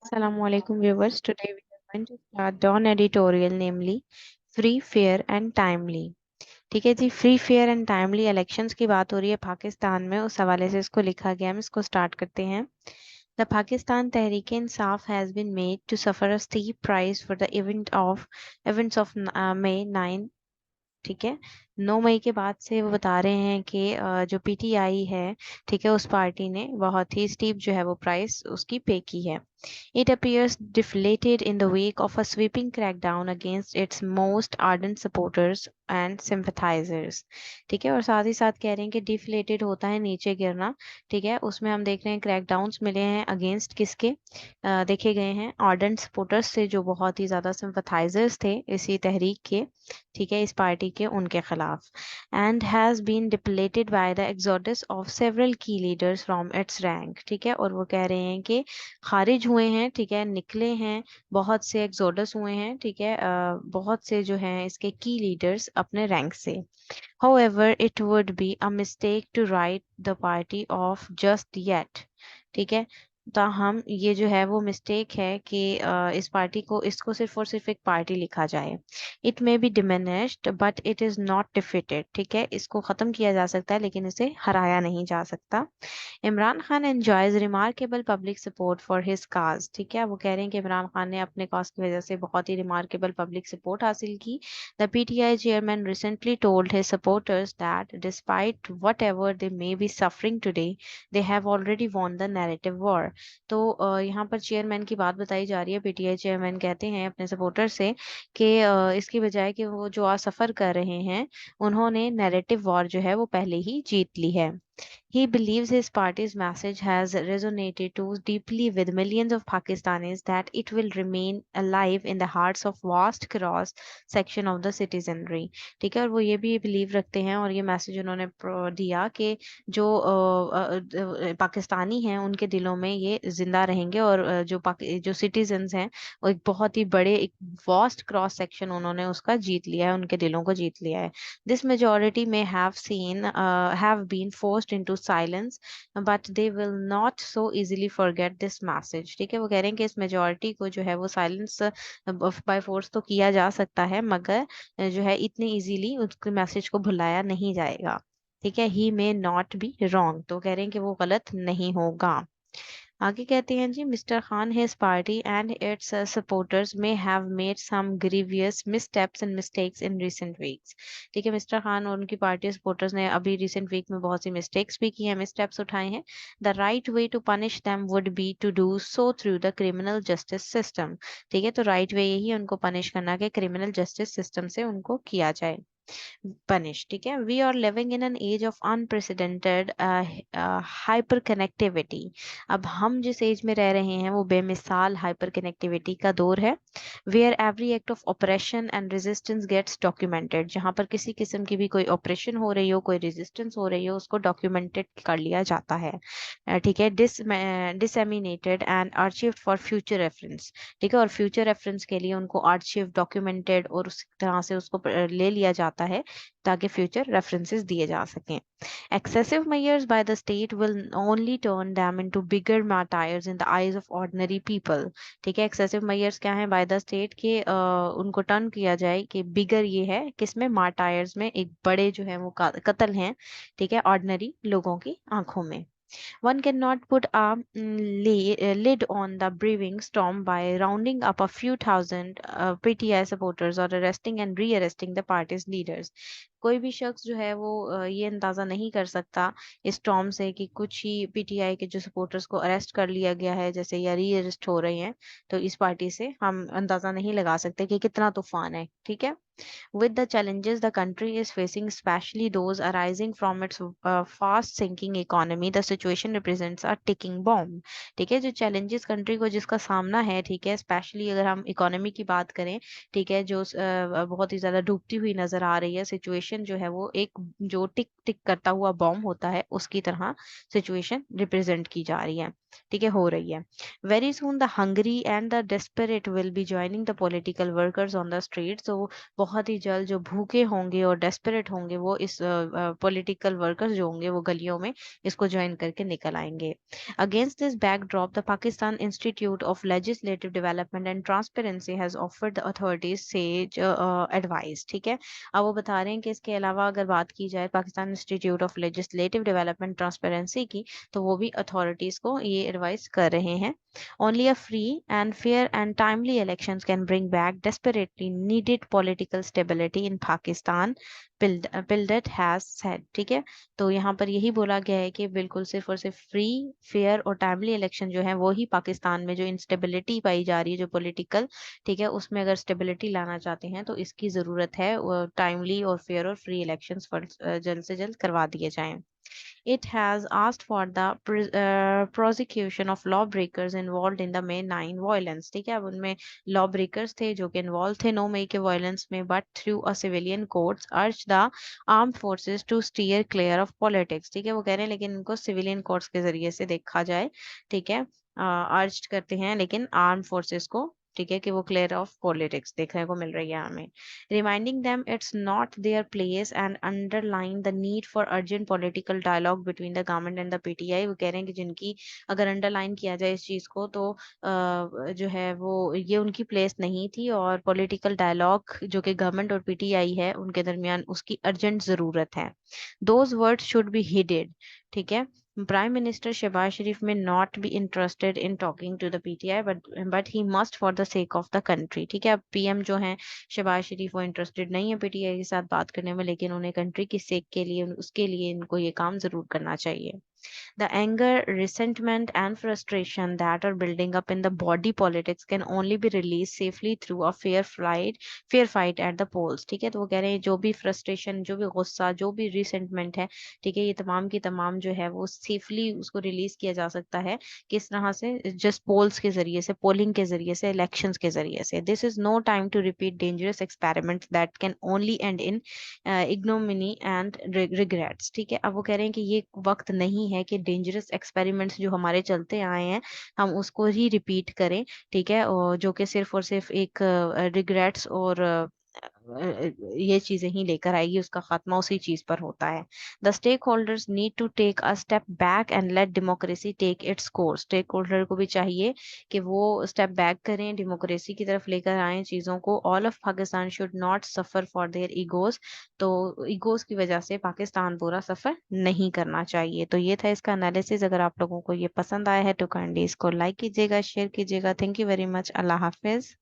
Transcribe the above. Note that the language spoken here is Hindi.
Assalamualaikum viewers. Today we are going to start Dawn editorial, namely free, fair and timely. ठीक है जी, free fair and timely elections की बात हो रही है पाकिस्तान में, उस हवाले से इसको लिखा गया। हम इसको स्टार्ट करते हैं। The Pakistan Tehreek Insaf has been made to suffer a steep price for the events of May 9। ठीक है, 9 मई के बाद से वो बता रहे हैं कि जो पीटीआई है, ठीक है, उस पार्टी ने बहुत ही स्टीप जो है वो प्राइस उसकी पे की है। It appears deflated in the wake of a sweeping crackdown against its most ardent supporters and sympathizers। ठीक है, और साथ ही साथ कह रहे हैं कि डिफ्लेटेड होता है नीचे गिरना। ठीक है, उसमें हम देख रहे हैं क्रैकडाउन्स मिले हैं अगेंस्ट किसके, देखे गए हैं आर्डेंट सपोर्टर्स से, जो बहुत ही ज्यादा सिंपथाइजर्स थे इसी तहरीक के, ठीक है, इस पार्टी के, उनके खिलाफ। And has been depleted by the exodus of several key leaders from its rank. ठीक है, और वो कह रहे हैं कि खारिज हुए हैं, ठीक है, निकले हैं, बहुत से एग्जोडस हुए हैं, ठीक है, बहुत से जो हैं इसके की लीडर्स अपने रैंक से। However, it would be a mistake to write the party off just yet। ठीक है, ताहम ये जो है वो मिस्टेक है कि इस पार्टी को, इसको सिर्फ और सिर्फ एक पार्टी लिखा जाए। It may be diminished but it is not defeated. ठीक है, इसको खत्म किया जा सकता है लेकिन इसे हराया नहीं जा सकता। Imran Khan enjoys remarkable public support for his cause. ठीक है, वो कह रहे हैं कि इमरान खान ने अपने काज की वजह से बहुत ही रिमार्केबल पब्लिक सपोर्ट हासिल की। The PTI chairman recently told his supporters that despite what ever they may be suffering today, they have already won the narrative war. तो यहाँ पर चेयरमैन की बात बताई जा रही है। पीटीआई चेयरमैन कहते हैं अपने सपोर्टर से कि इसकी बजाय कि वो जो आज सफर कर रहे हैं, उन्होंने नैरेटिव वॉर जो है वो पहले ही जीत ली है। He believes his party's message has resonated too deeply with millions of Pakistanis that it will remain alive in the hearts of vast cross section of the citizenry। ठीक है, और वो ये भी बिलीव रखते हैं, और ये मैसेज उन्होंने दिया कि जो पाकिस्तानी हैं उनके दिलों में ये जिंदा रहेंगे, और जो सिटीजन्स हैं, वो एक बहुत ही बड़े, एक वास्ट क्रॉस सेक्शन उन्होंने उसका जीत लिया है, उनके दिलों को जीत लिया है। This majority may have been forced into silence, but they will not so easily forget this message। ठीक है, वो कह रहे हैं कि इस मेजोरिटी को जो है वो साइलेंस बाय फोर्स तो किया जा सकता है, मगर जो है इतने इजीली उसके मैसेज को भुलाया नहीं जाएगा। ठीक है, ही मे नॉट बी रॉन्ग, तो कह रहे हैं कि वो गलत नहीं होगा। आगे कहते हैं जी, mister Khan his party and its supporters may have made some grievous missteps and mistakes in recent weeks. ठीक है, मिस्टर खान और उनकी पार्टी सपोर्टर्स ने अभी रिसेंट वीक में बहुत सी मिस्टेक्स भी की हैं, मिसस्टेप्स उठाए हैं। The right way to punish them would be to do so through the criminal justice system. ठीक है, तो राइट वे यही है उनको पनिश करना, कि क्रिमिनल जस्टिस सिस्टम से उनको किया जाए पनिश। ठीक है, we are living in an age of unprecedented hyper connectivity. अब हम जिस एज में रह रहे हैं वो बेमिसाल हाइपर कनेक्टिविटी का दौर है। Where every act of operation and resistance gets documented. जहां पर किसी किस्म की भी कोई ऑपरेशन हो रही हो, कोई रेजिस्टेंस हो रही हो, उसको डॉक्यूमेंटेड कर लिया जाता है। ठीक है, डिसएमिनेटेड एंड आर्चीव्ड फॉर फ्यूचर रेफरेंस। ठीक है, और फ्यूचर रेफरेंस के लिए उनको आर्चीव, डॉक्यूमेंटेड और उस तरह से उसको ले लिया जाता है ताकि फ्यूचर रेफरेंसेस दिए जा सकें। Excessive measures by the state will only turn them into bigger martyrs in the eyes of ordinary people। ठीक है, एक्सेसिव measures क्या है बाय द स्टेट के, उनको टर्न किया जाए कि बिगर ये है किसमें, मार्टायर्स में, एक बड़े जो है वो कत्ल हैं, ठीक है, ऑर्डिनरी लोगों की आंखों में। One cannot put a lid on the brewing storm by rounding up a few thousand PTI supporters or arresting and re-arresting the party's leaders। कोई भी शख्स जो है वो ये अंदाजा नहीं कर सकता इस स्टॉर्म से कि कुछ ही पीटीआई के जो सपोर्टर्स को अरेस्ट कर लिया गया है जैसे, या री अरेस्ट हो रहे हैं, तो इस पार्टी से हम अंदाजा नहीं लगा सकते कि कितना तूफान है। ठीक है, with the challenges the country is facing, especially those arising from its fast sinking economy, the situation represents a ticking bomb। ठीक है, जो challenges कंट्री को जिसका सामना है, ठीक है, स्पेशली अगर हम इकोनॉमी की बात करें, ठीक है, जो बहुत ही ज्यादा डूबती हुई नजर आ रही है सिचुएशन, जो है वो एक जो टिक टिक करता हुआ बॉम्ब होता है उसकी तरह सिचुएशन रिप्रेजेंट की जा रही है। ठीक है, हो रही है। Very soon the hungry and the desperate will be joining the political workers on the streets। तो बहुत ही जल्द जो भूखे होंगे और डेस्परेट होंगे वो इस पॉलिटिकल वर्कर्स जो होंगे वो गलियों में इसको ज्वाइन करके निकल आएंगे। Against this backdrop, the Pakistan Institute of Legislative Development and Transparency has offered the authorities sage advice। ठीक है, अब वो बता रहे हैं कि इसके अलावा अगर बात की जाए Pakistan institute of legislative development transparency की, तो वो भी अथॉरिटीज को ये एडवाइस कर रहे हैं। Only a free and fair and timely elections can bring back desperately needed political stability in Pakistan, Pildet has said। ठीक है, तो यहाँ पर यही बोला गया है कि बिल्कुल सिर्फ और सिर्फ फ्री, फेयर और टाइमली इलेक्शन जो है वो ही पाकिस्तान में जो इंस्टेबिलिटी पाई जा रही है जो पॉलिटिकल, ठीक है, उसमें अगर स्टेबिलिटी लाना चाहते हैं तो इसकी ज़रूरत है। टाइमली और फेयर और फ्री इलेक्शंस जल्द से जल्द करवा दिए जाएं। It has asked for the prosecution of lawbreakers involved in the May 9 violence। ठीक है, अब उनमें लॉ ब्रेकर्स थे जो कि इन्वॉल्व थे 9 मई के वायलेंस में, but through a civilian courts urge the armed forces to steer clear of politics. ठीक है, वो कह रहे हैं लेकिन इनको सिविलियन कोर्ट्स के जरिए से देखा जाए। ठीक है, अर्ज करते हैं लेकिन आर्म फोर्सेस को, ठीक है, कि वो क्लियर ऑफ पॉलिटिक्स देखने को मिल रही है हमें। Reminding them it's not their place and underline the need for urgent political dialogue between the government and the PTI। वो कह रहे हैं कि जिनकी अगर अंडरलाइन किया जाए इस चीज को तो जो है वो ये उनकी प्लेस नहीं थी, और पॉलिटिकल डायलॉग जो कि गवर्नमेंट और पीटीआई है उनके दरमियान उसकी अर्जेंट जरूरत है। Those words should be heeded. ठीक है, Prime Minister Shehbaz Sharif may not be interested in talking to the PTI, but he must for the sake of the country। ठीक है, अब पीएम जो हैं शहबाज शरीफ वो इंटरेस्टेड नहीं है पीटीआई के साथ बात करने में, लेकिन उन्हें कंट्री की सेक के लिए उसके लिए इनको ये काम जरूर करना चाहिए। The anger, resentment, and frustration that are building up in the body politics can only be released safely through a fair fight at the polls। ठीक है, तो वो कह रहे हैं जो भी फ्रस्ट्रेशन, जो भी गुस्सा, जो भी रिसेंटमेंट है, ठीक है, ये तमाम की तमाम जो है वो सेफली उसको रिलीज किया जा सकता है। किस तरह से? जस्ट पोल्स के जरिए से, पोलिंग के जरिए से, इलेक्शंस के जरिए से। This is no time to repeat dangerous experiments that can only end in ignominy and regrets. ठीक है, अब वो कह रहे हैं कि ये वक्त नहीं है कि डेंजरस एक्सपेरिमेंट्स जो हमारे चलते आए हैं हम उसको ही रिपीट करें। ठीक है, और जो कि सिर्फ और सिर्फ एक रिग्रेट्स और ये चीजें ही लेकर आएगी, उसका खात्मा उसी चीज पर होता है। The stakeholders need to take a step back and let democracy take its course. Stakeholder को भी चाहिए कि वो स्टेप बैक करें, डेमोक्रेसी की तरफ लेकर आए चीजों को। All of Pakistan should not suffer for their egos. तो ईगोज की वजह से पाकिस्तान पूरा सफर नहीं करना चाहिए। तो ये था इसका एनालिसिस। अगर आप लोगों को ये पसंद आया है तो काइंडली इसको लाइक कीजिएगा, शेयर कीजिएगा। Thank you very much. Allah Hafiz.